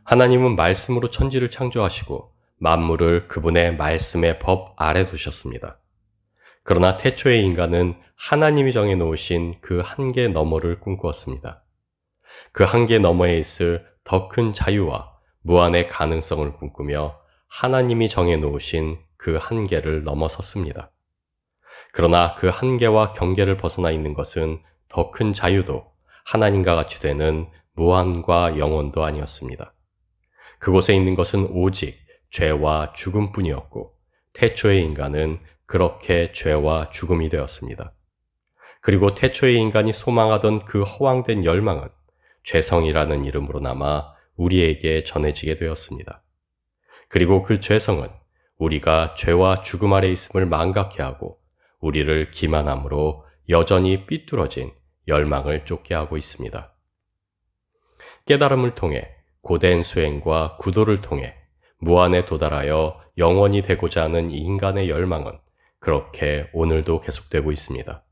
하나님은 말씀으로 천지를 창조하시고 만물을 그분의 말씀의 법 아래 두셨습니다. 그러나 태초의 인간은 하나님이 정해 놓으신 그 한계 너머를 꿈꾸었습니다. 그 한계 너머에 있을 더 큰 자유와 무한의 가능성을 꿈꾸며 하나님이 정해 놓으신 그 한계를 넘어섰습니다. 그러나 그 한계와 경계를 벗어나 있는 것은 더 큰 자유도 하나님과 같이 되는 무한과 영원도 아니었습니다. 그곳에 있는 것은 오직 죄와 죽음뿐이었고 태초의 인간은 그렇게 죄와 죽음이 되었습니다. 그리고 태초의 인간이 소망하던 그 허황된 열망은 죄성이라는 이름으로 남아 우리에게 전해지게 되었습니다. 그리고 그 죄성은 우리가 죄와 죽음 아래 있음을 망각케 하고 우리를 기만함으로 여전히 삐뚤어진 열망을 쫓게 하고 있습니다. 깨달음을 통해 고된 수행과 구도를 통해 무한에 도달하여 영원히 되고자 하는 인간의 열망은 그렇게 오늘도 계속되고 있습니다.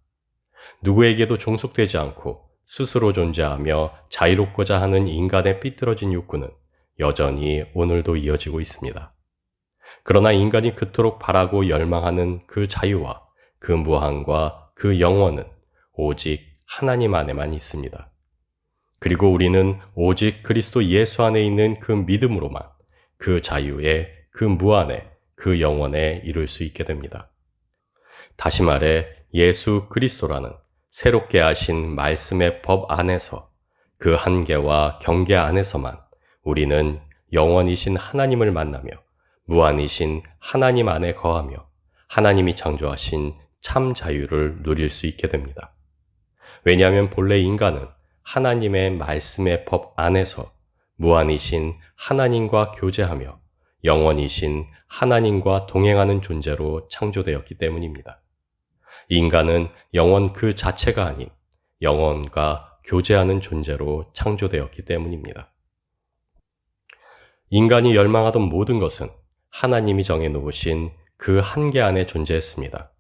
누구에게도 종속되지 않고 스스로 존재하며 자유롭고자 하는 인간의 삐뚤어진 욕구는 여전히 오늘도 이어지고 있습니다. 그러나 인간이 그토록 바라고 열망하는 그 자유와 그 무한과 그 영원은 오직 하나님 안에만 있습니다. 그리고 우리는 오직 그리스도 예수 안에 있는 그 믿음으로만 그 자유에, 그 무한에, 그 영원에 이룰 수 있게 됩니다. 다시 말해 예수 그리스도라는 새롭게 하신 말씀의 법 안에서 그 한계와 경계 안에서만 우리는 영원이신 하나님을 만나며 무한이신 하나님 안에 거하며 하나님이 창조하신 참 자유를 누릴 수 있게 됩니다. 왜냐하면 본래 인간은 하나님의 말씀의 법 안에서 무한이신 하나님과 교제하며 영원이신 하나님과 동행하는 존재로 창조되었기 때문입니다. 인간은 영원 그 자체가 아닌 영원과 교제하는 존재로 창조되었기 때문입니다. 인간이 열망하던 모든 것은 하나님이 정해 놓으신 그 한계 안에 존재했습니다.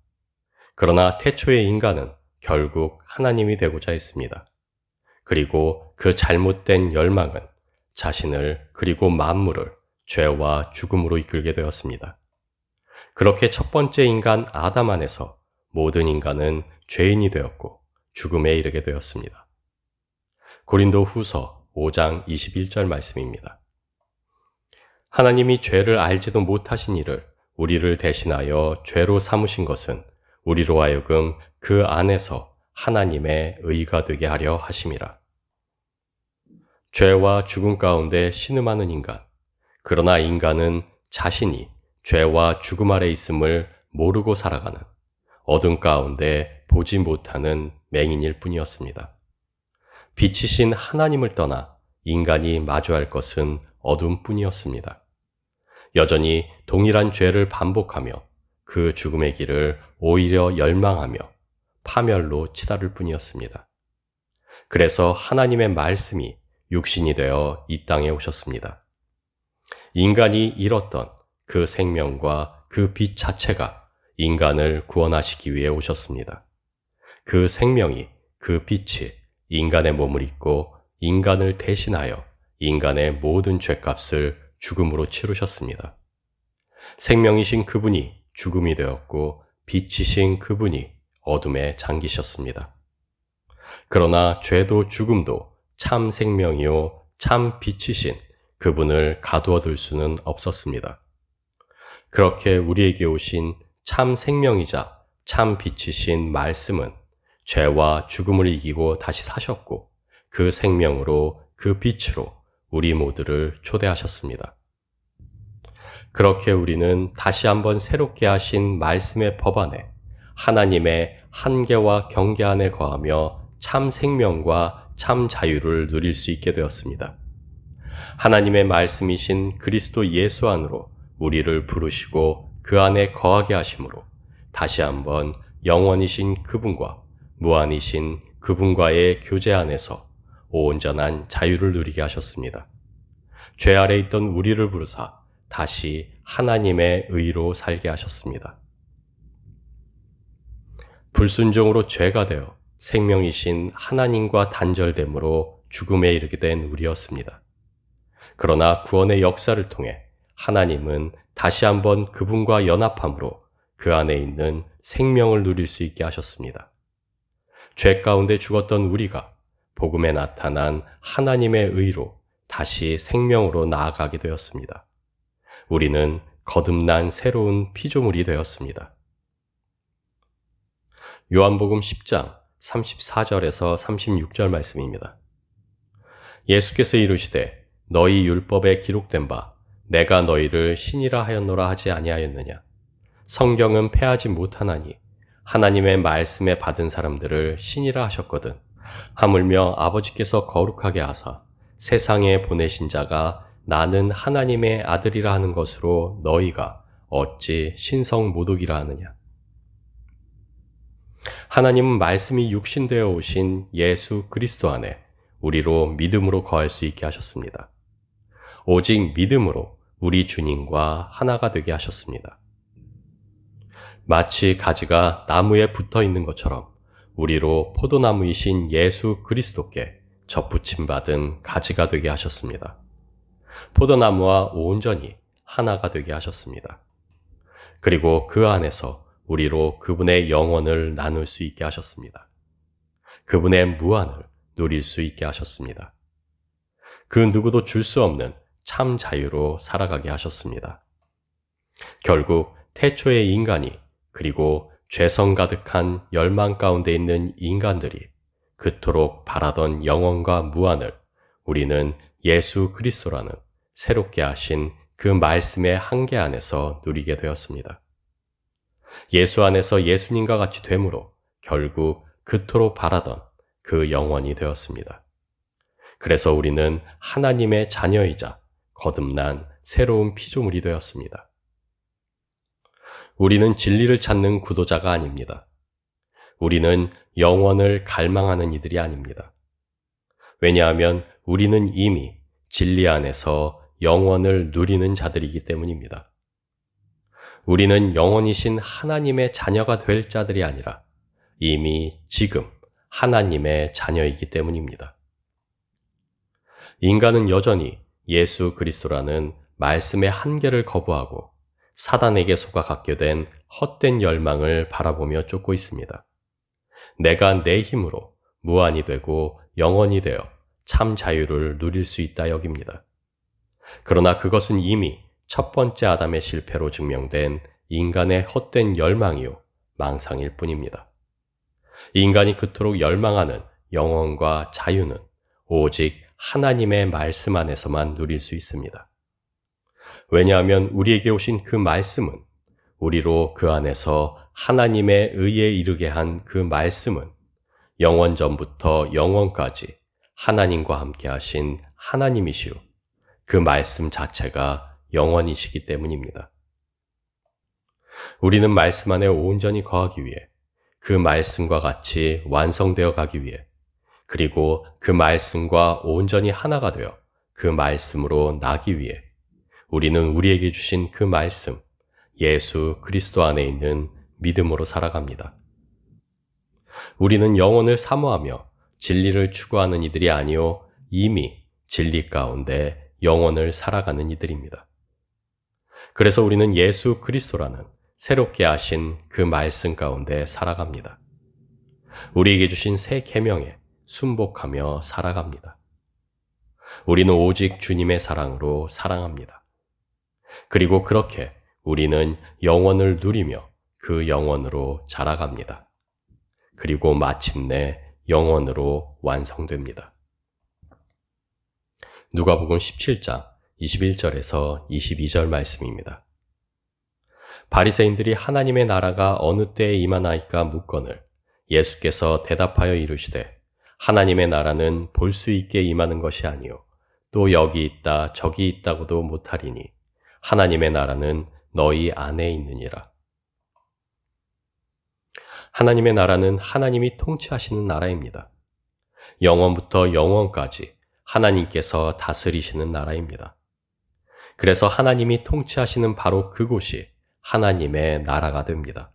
그러나 태초의 인간은 결국 하나님이 되고자 했습니다. 그리고 그 잘못된 열망은 자신을 그리고 만물을 죄와 죽음으로 이끌게 되었습니다. 그렇게 첫 번째 인간 아담 안에서 모든 인간은 죄인이 되었고 죽음에 이르게 되었습니다. 고린도 후서 5장 21절 말씀입니다. 하나님이 죄를 알지도 못하신 이를 우리를 대신하여 죄로 삼으신 것은 우리로 하여금 그 안에서 하나님의 의가 되게 하려 하심이라. 죄와 죽음 가운데 신음하는 인간, 그러나 인간은 자신이 죄와 죽음 아래 있음을 모르고 살아가는 어둠 가운데 보지 못하는 맹인일 뿐이었습니다. 빛이신 하나님을 떠나 인간이 마주할 것은 어둠뿐이었습니다. 여전히 동일한 죄를 반복하며 그 죽음의 길을 오히려 열망하며 파멸로 치달을 뿐이었습니다. 그래서 하나님의 말씀이 육신이 되어 이 땅에 오셨습니다. 인간이 잃었던 그 생명과 그 빛 자체가 인간을 구원하시기 위해 오셨습니다. 그 생명이, 그 빛이 인간의 몸을 입고 인간을 대신하여 인간의 모든 죄값을 죽음으로 치르셨습니다. 생명이신 그분이 죽음이 되었고 빛이신 그분이 어둠에 잠기셨습니다. 그러나 죄도 죽음도 참 생명이요 참 빛이신 그분을 가두어 둘 수는 없었습니다. 그렇게 우리에게 오신 참 생명이자 참 빛이신 말씀은 죄와 죽음을 이기고 다시 사셨고 그 생명으로 그 빛으로 우리 모두를 초대하셨습니다. 그렇게 우리는 다시 한번 새롭게 하신 말씀의 법 안에 하나님의 한계와 경계 안에 거하며 참 생명과 참 자유를 누릴 수 있게 되었습니다. 하나님의 말씀이신 그리스도 예수 안으로 우리를 부르시고 그 안에 거하게 하심으로 다시 한번 영원이신 그분과 무한이신 그분과의 교제 안에서 온전한 자유를 누리게 하셨습니다. 죄 아래 있던 우리를 부르사 다시 하나님의 의로 살게 하셨습니다. 불순종으로 죄가 되어 생명이신 하나님과 단절됨으로 죽음에 이르게 된 우리였습니다. 그러나 구원의 역사를 통해 하나님은 다시 한번 그분과 연합함으로 그 안에 있는 생명을 누릴 수 있게 하셨습니다. 죄 가운데 죽었던 우리가 복음에 나타난 하나님의 의로 다시 생명으로 나아가게 되었습니다. 우리는 거듭난 새로운 피조물이 되었습니다. 요한복음 10장 34절에서 36절 말씀입니다. 예수께서 이르시되 너희 율법에 기록된 바 내가 너희를 신이라 하였노라 하지 아니하였느냐. 성경은 패하지 못하나니 하나님의 말씀에 받은 사람들을 신이라 하셨거든. 하물며 아버지께서 거룩하게 하사 세상에 보내신 자가 나는 하나님의 아들이라 하는 것으로 너희가 어찌 신성 모독이라 하느냐. 하나님은 말씀이 육신되어 오신 예수 그리스도 안에 우리로 믿음으로 거할 수 있게 하셨습니다. 오직 믿음으로 우리 주님과 하나가 되게 하셨습니다. 마치 가지가 나무에 붙어 있는 것처럼 우리로 포도나무이신 예수 그리스도께 접붙임 받은 가지가 되게 하셨습니다. 포도나무와 온전히 하나가 되게 하셨습니다. 그리고 그 안에서 우리로 그분의 영혼을 나눌 수 있게 하셨습니다. 그분의 무한을 누릴 수 있게 하셨습니다. 그 누구도 줄 수 없는 참 자유로 살아가게 하셨습니다. 결국 태초의 인간이 그리고 죄성 가득한 열망 가운데 있는 인간들이 그토록 바라던 영원과 무한을 우리는 예수 그리스도라는 새롭게 하신 그 말씀의 한계 안에서 누리게 되었습니다. 예수 안에서 예수님과 같이 됨으로 결국 그토록 바라던 그 영원이 되었습니다. 그래서 우리는 하나님의 자녀이자 거듭난 새로운 피조물이 되었습니다. 우리는 진리를 찾는 구도자가 아닙니다. 우리는 영원을 갈망하는 이들이 아닙니다. 왜냐하면 우리는 이미 진리 안에서 영원을 누리는 자들이기 때문입니다. 우리는 영원이신 하나님의 자녀가 될 자들이 아니라 이미 지금 하나님의 자녀이기 때문입니다. 인간은 여전히 예수 그리스도라는 말씀의 한계를 거부하고 사단에게 속아 갖게 된 헛된 열망을 바라보며 쫓고 있습니다. 내가 내 힘으로 무한이 되고 영원이 되어 참 자유를 누릴 수 있다 여깁니다. 그러나 그것은 이미 첫 번째 아담의 실패로 증명된 인간의 헛된 열망이요 망상일 뿐입니다. 인간이 그토록 열망하는 영혼과 자유는 오직 하나님의 말씀 안에서만 누릴 수 있습니다. 왜냐하면 우리에게 오신 그 말씀은 우리로 그 안에서 하나님의 의에 이르게 한 그 말씀은 영원 전부터 영원까지 하나님과 함께 하신 하나님이시요 그 말씀 자체가 영원이시기 때문입니다. 우리는 말씀 안에 온전히 거하기 위해 그 말씀과 같이 완성되어 가기 위해 그리고 그 말씀과 온전히 하나가 되어 그 말씀으로 나기 위해 우리는 우리에게 주신 그 말씀, 예수 그리스도 안에 있는 믿음으로 살아갑니다. 우리는 영혼을 사모하며 진리를 추구하는 이들이 아니요 이미 진리 가운데 영혼을 살아가는 이들입니다. 그래서 우리는 예수 그리스도라는 새롭게 하신 그 말씀 가운데 살아갑니다. 우리에게 주신 새 계명에 순복하며 살아갑니다. 우리는 오직 주님의 사랑으로 사랑합니다. 그리고 그렇게 우리는 영원을 누리며 그 영원으로 자라갑니다. 그리고 마침내 영원으로 완성됩니다. 누가복음 17장 21절에서 22절 말씀입니다. 바리새인들이 하나님의 나라가 어느 때에 임하나이까 묻거늘 예수께서 대답하여 이르시되 하나님의 나라는 볼 수 있게 임하는 것이 아니요 또 여기 있다 저기 있다고도 못하리니 하나님의 나라는 너희 안에 있느니라. 하나님의 나라는 하나님이 통치하시는 나라입니다. 영원부터 영원까지 하나님께서 다스리시는 나라입니다. 그래서 하나님이 통치하시는 바로 그곳이 하나님의 나라가 됩니다.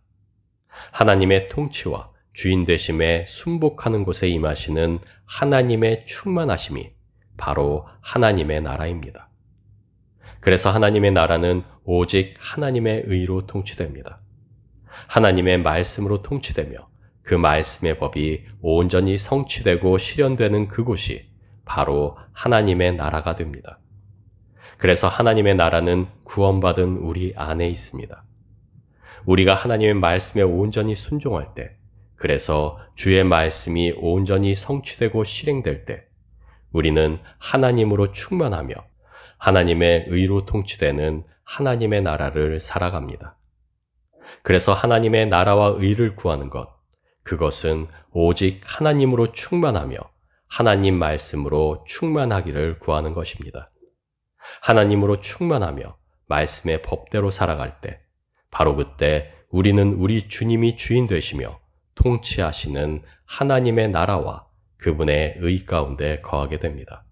하나님의 통치와 주인 되심에 순복하는 곳에 임하시는 하나님의 충만하심이 바로 하나님의 나라입니다. 그래서 하나님의 나라는 오직 하나님의 의로 통치됩니다. 하나님의 말씀으로 통치되며 그 말씀의 법이 온전히 성취되고 실현되는 그곳이 바로 하나님의 나라가 됩니다. 그래서 하나님의 나라는 구원받은 우리 안에 있습니다. 우리가 하나님의 말씀에 온전히 순종할 때, 그래서 주의 말씀이 온전히 성취되고 실행될 때, 우리는 하나님으로 충만하며 하나님의 의로 통치되는 하나님의 나라를 살아갑니다. 그래서 하나님의 나라와 의를 구하는 것, 그것은 오직 하나님으로 충만하며 하나님 말씀으로 충만하기를 구하는 것입니다. 하나님으로 충만하며 말씀의 법대로 살아갈 때, 바로 그때 우리는 우리 주님이 주인 되시며 통치하시는 하나님의 나라와 그분의 의 가운데 거하게 됩니다.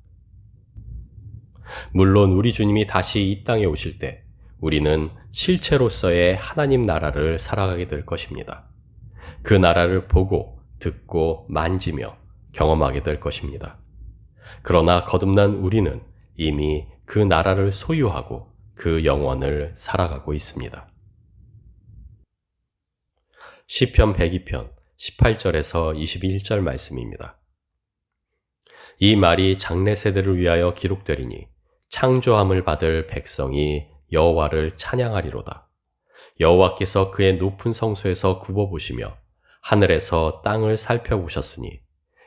물론 우리 주님이 다시 이 땅에 오실 때 우리는 실체로서의 하나님 나라를 살아가게 될 것입니다. 그 나라를 보고 듣고 만지며 경험하게 될 것입니다. 그러나 거듭난 우리는 이미 그 나라를 소유하고 그 영원을 살아가고 있습니다. 시편 102편 18절에서 21절 말씀입니다. 이 말이 장래 세대를 위하여 기록되리니 창조함을 받을 백성이 여호와를 찬양하리로다. 여호와께서 그의 높은 성소에서 굽어보시며 하늘에서 땅을 살펴보셨으니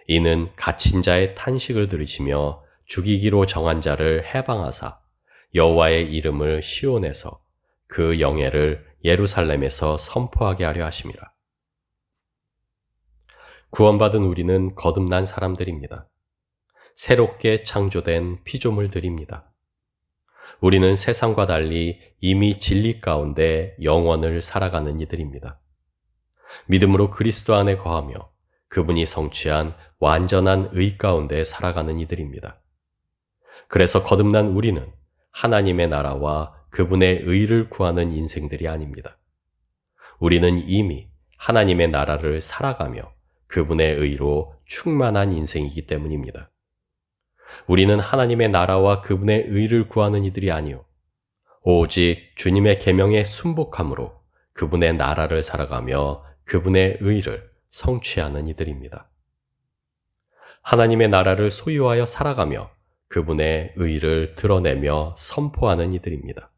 이는 갇힌 자의 탄식을 들으시며 죽이기로 정한 자를 해방하사 여호와의 이름을 시온에서 그 영예를 예루살렘에서 선포하게 하려 하심이라. 구원받은 우리는 거듭난 사람들입니다. 새롭게 창조된 피조물들입니다. 우리는 세상과 달리 이미 진리 가운데 영원을 살아가는 이들입니다. 믿음으로 그리스도 안에 거하며 그분이 성취한 완전한 의 가운데 살아가는 이들입니다. 그래서 거듭난 우리는 하나님의 나라와 그분의 의를 구하는 인생들이 아닙니다. 우리는 이미 하나님의 나라를 살아가며 그분의 의로 충만한 인생이기 때문입니다. 우리는 하나님의 나라와 그분의 의를 구하는 이들이 아니요 오직 주님의 계명에 순복함으로 그분의 나라를 살아가며 그분의 의를 성취하는 이들입니다. 하나님의 나라를 소유하여 살아가며 그분의 의를 드러내며 선포하는 이들입니다.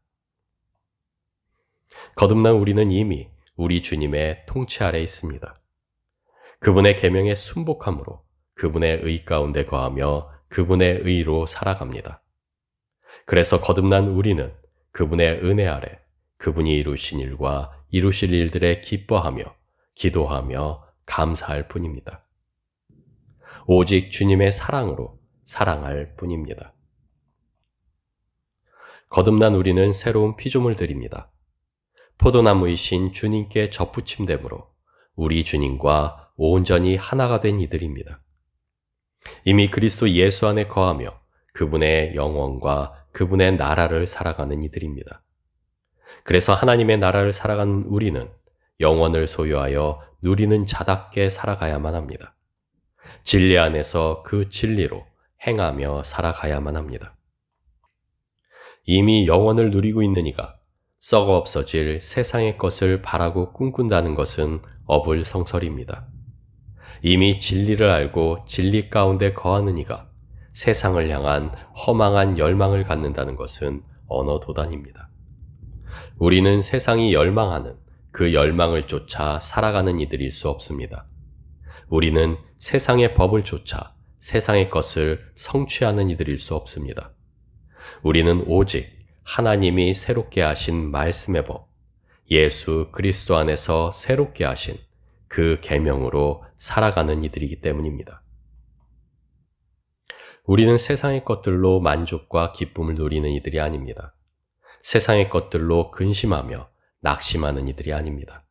거듭난 우리는 이미 우리 주님의 통치 아래 있습니다. 그분의 계명에 순복함으로 그분의 의 가운데 거하며 그분의 의로 살아갑니다. 그래서 거듭난 우리는 그분의 은혜 아래 그분이 이루신 일과 이루실 일들에 기뻐하며 기도하며 감사할 뿐입니다. 오직 주님의 사랑으로 사랑할 뿐입니다. 거듭난 우리는 새로운 피조물들입니다. 포도나무이신 주님께 접붙임됨으로 우리 주님과 온전히 하나가 된 이들입니다. 이미 그리스도 예수 안에 거하며 그분의 영원과 그분의 나라를 살아가는 이들입니다. 그래서 하나님의 나라를 살아가는 우리는 영원을 소유하여 누리는 자답게 살아가야만 합니다. 진리 안에서 그 진리로 행하며 살아가야만 합니다. 이미 영원을 누리고 있는 이가 썩어 없어질 세상의 것을 바라고 꿈꾼다는 것은 어불성설입니다. 이미 진리를 알고 진리 가운데 거하는 이가 세상을 향한 허망한 열망을 갖는다는 것은 언어도단입니다. 우리는 세상이 열망하는 그 열망을 쫓아 살아가는 이들일 수 없습니다. 우리는 세상의 법을 쫓아 세상의 것을 성취하는 이들일 수 없습니다. 우리는 오직 하나님이 새롭게 하신 말씀의 법, 예수 그리스도 안에서 새롭게 하신 그 계명으로 살아가는 이들이기 때문입니다. 우리는 세상의 것들로 만족과 기쁨을 누리는 이들이 아닙니다. 세상의 것들로 근심하며 낙심하는 이들이 아닙니다.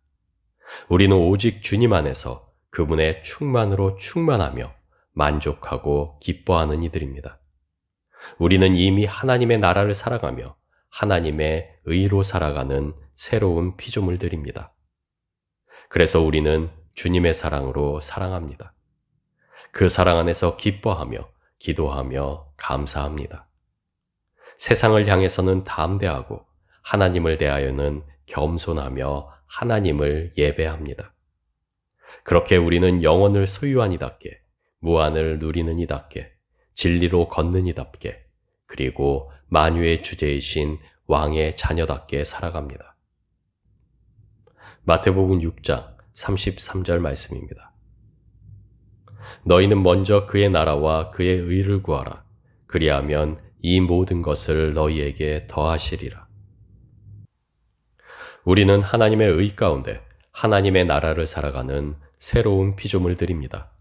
우리는 오직 주님 안에서 그분의 충만으로 충만하며 만족하고 기뻐하는 이들입니다. 우리는 이미 하나님의 나라를 살아가며 하나님의 의로 살아가는 새로운 피조물들입니다. 그래서 우리는 주님의 사랑으로 사랑합니다. 그 사랑 안에서 기뻐하며 기도하며 감사합니다. 세상을 향해서는 담대하고 하나님을 대하여는 겸손하며 하나님을 예배합니다. 그렇게 우리는 영혼을 소유한 이답게, 무한을 누리는 이답게, 진리로 걷는 이답게, 그리고 만유의 주제이신 왕의 자녀답게 살아갑니다. 마태복음 6장 33절 말씀입니다. 너희는 먼저 그의 나라와 그의 의를 구하라. 그리하면 이 모든 것을 너희에게 더하시리라. 우리는 하나님의 의 가운데 하나님의 나라를 살아가는 새로운 피조물들입니다.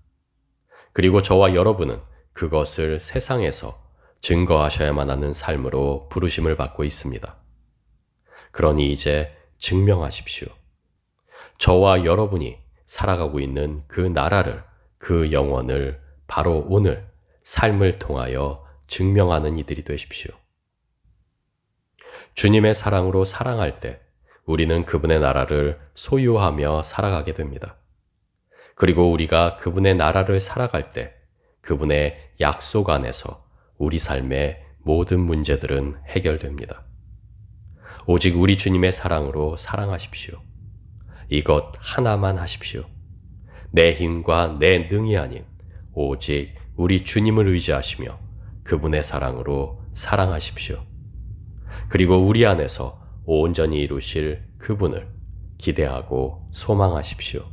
그리고 저와 여러분은 그것을 세상에서 증거하셔야만 하는 삶으로 부르심을 받고 있습니다. 그러니 이제 증명하십시오. 저와 여러분이 살아가고 있는 그 나라를, 그 영혼을 바로 오늘 삶을 통하여 증명하는 이들이 되십시오. 주님의 사랑으로 사랑할 때 우리는 그분의 나라를 소유하며 살아가게 됩니다. 그리고 우리가 그분의 나라를 살아갈 때 그분의 약속 안에서 우리 삶의 모든 문제들은 해결됩니다. 오직 우리 주님의 사랑으로 사랑하십시오. 이것 하나만 하십시오. 내 힘과 내 능이 아닌 오직 우리 주님을 의지하시며 그분의 사랑으로 사랑하십시오. 그리고 우리 안에서 온전히 이루실 그분을 기대하고 소망하십시오.